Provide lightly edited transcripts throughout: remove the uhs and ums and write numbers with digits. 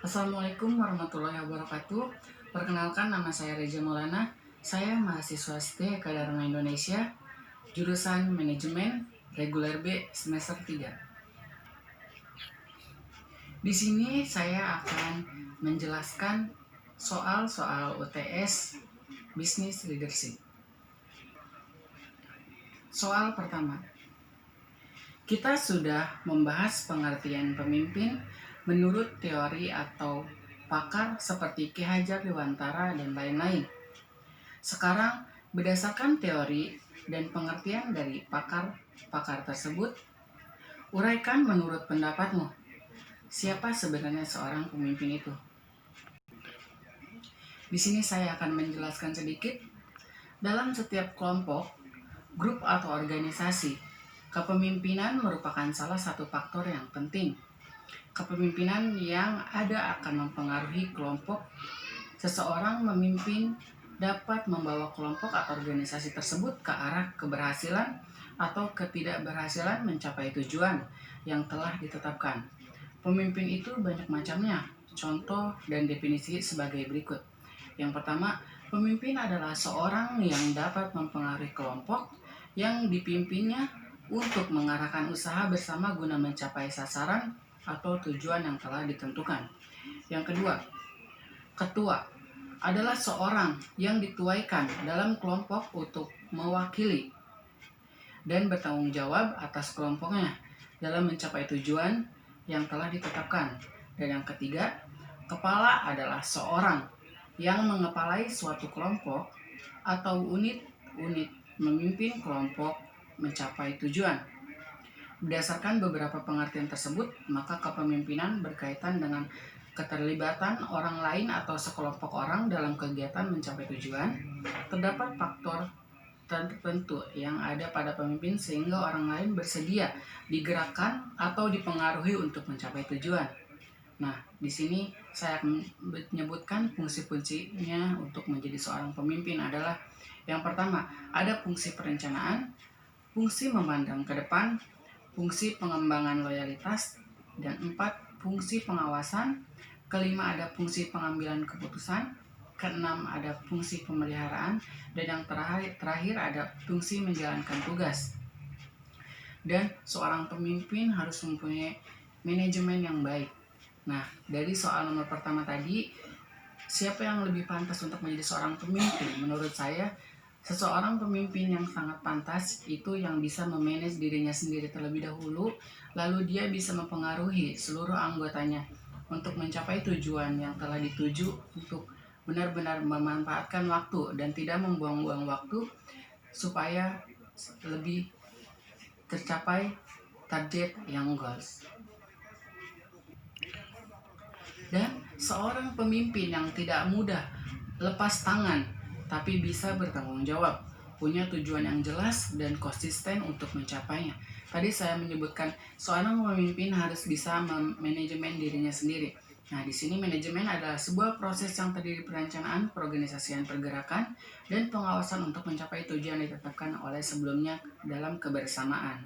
Assalamualaikum warahmatullahi wabarakatuh. Perkenalkan, nama saya Reza Maulana. Saya mahasiswa ST Dharma Indonesia, jurusan Manajemen Reguler B semester 3. Di sini saya akan menjelaskan soal-soal UTS Business Leadership. Soal pertama. Kita sudah membahas pengertian pemimpin menurut teori atau pakar seperti Ki Hajar Dewantara dan lain-lain. Sekarang, berdasarkan teori dan pengertian dari pakar-pakar tersebut, uraikan menurut pendapatmu, siapa sebenarnya seorang pemimpin itu? Di sini saya akan menjelaskan sedikit. Dalam setiap kelompok, grup atau organisasi, kepemimpinan merupakan salah satu faktor yang penting. Kepemimpinan yang ada akan mempengaruhi kelompok. Seseorang memimpin dapat membawa kelompok atau organisasi tersebut ke arah keberhasilan atau ketidakberhasilan mencapai tujuan yang telah ditetapkan. Pemimpin itu banyak macamnya. Contoh dan definisi sebagai berikut. Yang pertama, pemimpin adalah seorang yang dapat mempengaruhi kelompok yang dipimpinnya untuk mengarahkan usaha bersama guna mencapai sasaran atau tujuan yang telah ditentukan. Yang kedua, ketua adalah seorang yang dituaikan dalam kelompok untuk mewakili dan bertanggung jawab atas kelompoknya dalam mencapai tujuan yang telah ditetapkan. Dan yang ketiga, kepala adalah seorang yang mengepalai suatu kelompok atau unit memimpin kelompok mencapai tujuan. Berdasarkan beberapa pengertian tersebut, maka kepemimpinan berkaitan dengan keterlibatan orang lain atau sekelompok orang dalam kegiatan mencapai tujuan. Terdapat faktor tertentu yang ada pada pemimpin sehingga orang lain bersedia digerakkan atau dipengaruhi untuk mencapai tujuan. Nah, di sini saya akan menyebutkan fungsi-fungsinya untuk menjadi seorang pemimpin adalah yang pertama, ada fungsi perencanaan, fungsi memandang ke depan, fungsi pengembangan loyalitas, dan 4, fungsi pengawasan, kelima ada fungsi pengambilan keputusan, keenam ada fungsi pemeliharaan, dan yang terakhir ada fungsi menjalankan tugas. Dan seorang pemimpin harus mempunyai manajemen yang baik. Nah, dari soal nomor pertama tadi, siapa yang lebih pantas untuk menjadi seorang pemimpin? Menurut saya, seseorang pemimpin yang sangat pantas itu yang bisa memanage dirinya sendiri terlebih dahulu, lalu dia bisa mempengaruhi seluruh anggotanya untuk mencapai tujuan yang telah dituju, untuk benar-benar memanfaatkan waktu dan tidak membuang-buang waktu supaya lebih tercapai target yang goals. Dan seorang pemimpin yang tidak mudah lepas tangan tapi bisa bertanggung jawab, punya tujuan yang jelas dan konsisten untuk mencapainya. Tadi saya menyebutkan seorang pemimpin harus bisa manajemen dirinya sendiri. Nah, di sini manajemen adalah sebuah proses yang terdiri perencanaan, perorganisasian pergerakan, dan pengawasan untuk mencapai tujuan yang ditetapkan oleh sebelumnya dalam kebersamaan.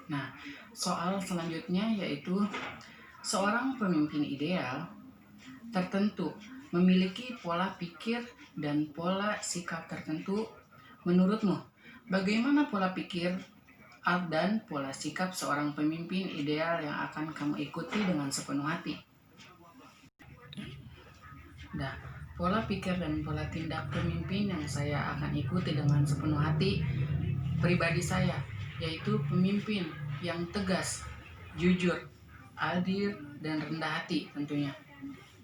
Nah, soal selanjutnya yaitu seorang pemimpin ideal tertentu memiliki pola pikir dan pola sikap tertentu. Menurutmu, bagaimana pola pikir dan pola sikap seorang pemimpin ideal yang akan kamu ikuti dengan sepenuh hati? Nah, pola pikir dan pola tindak pemimpin yang saya akan ikuti dengan sepenuh hati pribadi saya, yaitu pemimpin yang tegas, jujur, adil, dan rendah hati tentunya.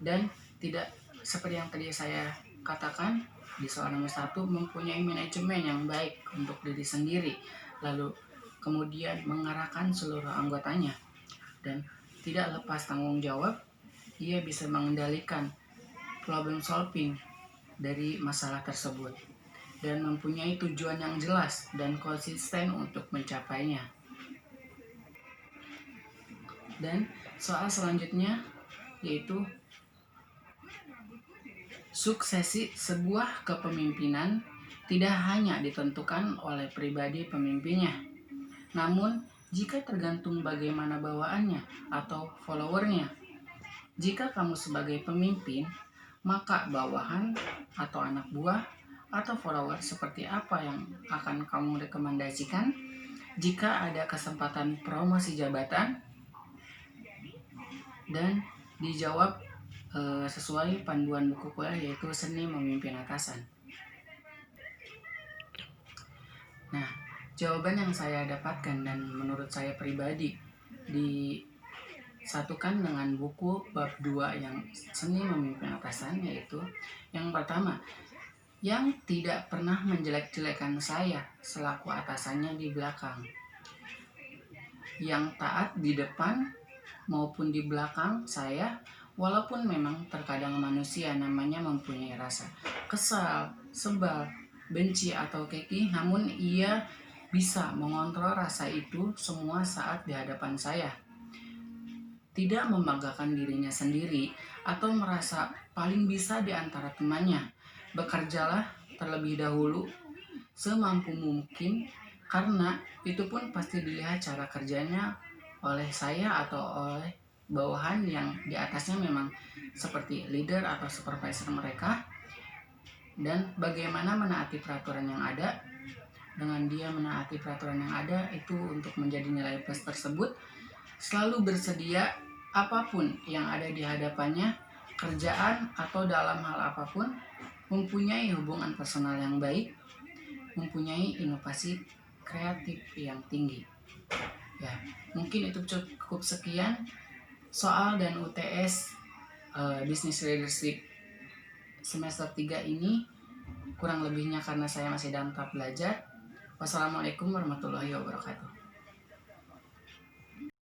Dan tidak seperti yang tadi saya katakan di soal nomor 1, mempunyai manajemen yang baik untuk diri sendiri, lalu kemudian mengarahkan seluruh anggotanya, dan tidak lepas tanggung jawab. Ia bisa mengendalikan problem solving dari masalah tersebut dan mempunyai tujuan yang jelas dan konsisten untuk mencapainya. Dan soal selanjutnya yaitu suksesi sebuah kepemimpinan tidak hanya ditentukan oleh pribadi pemimpinnya, namun Jika tergantung bagaimana bawaannya atau followernya. Jika kamu sebagai pemimpin, maka bawahan atau anak buah atau follower seperti apa yang akan kamu rekomendasikan? Jika ada kesempatan promosi jabatan, dan dijawab sesuai panduan buku kuliah, yaitu Seni Memimpin Atasan. Nah, jawaban yang saya dapatkan dan menurut saya pribadi disatukan dengan buku bab 2 yang Seni Memimpin Atasan, yaitu yang pertama, yang tidak pernah menjelek-jelekan saya selaku atasannya di belakang, yang taat di depan maupun di belakang saya, walaupun memang terkadang manusia namanya mempunyai rasa kesal, sebal, benci atau keki, namun ia bisa mengontrol rasa itu semua saat di hadapan saya. Tidak membanggakan dirinya sendiri atau merasa paling bisa di antara temannya. Bekerjalah terlebih dahulu semampu mungkin, karena itu pun pasti dilihat cara kerjanya oleh saya atau oleh bawahan yang di atasnya memang seperti leader atau supervisor mereka, dan bagaimana menaati peraturan yang ada. Dengan dia menaati peraturan yang ada itu untuk menjadi nilai plus tersebut, selalu bersedia apapun yang ada di hadapannya, kerjaan atau dalam hal apapun, mempunyai hubungan personal yang baik, mempunyai inovasi kreatif yang tinggi. Ya, mungkin itu cukup sekian soal dan UTS Business Leadership semester 3 ini. Kurang lebihnya karena saya masih dalam tahap belajar. Wassalamualaikum warahmatullahi wabarakatuh.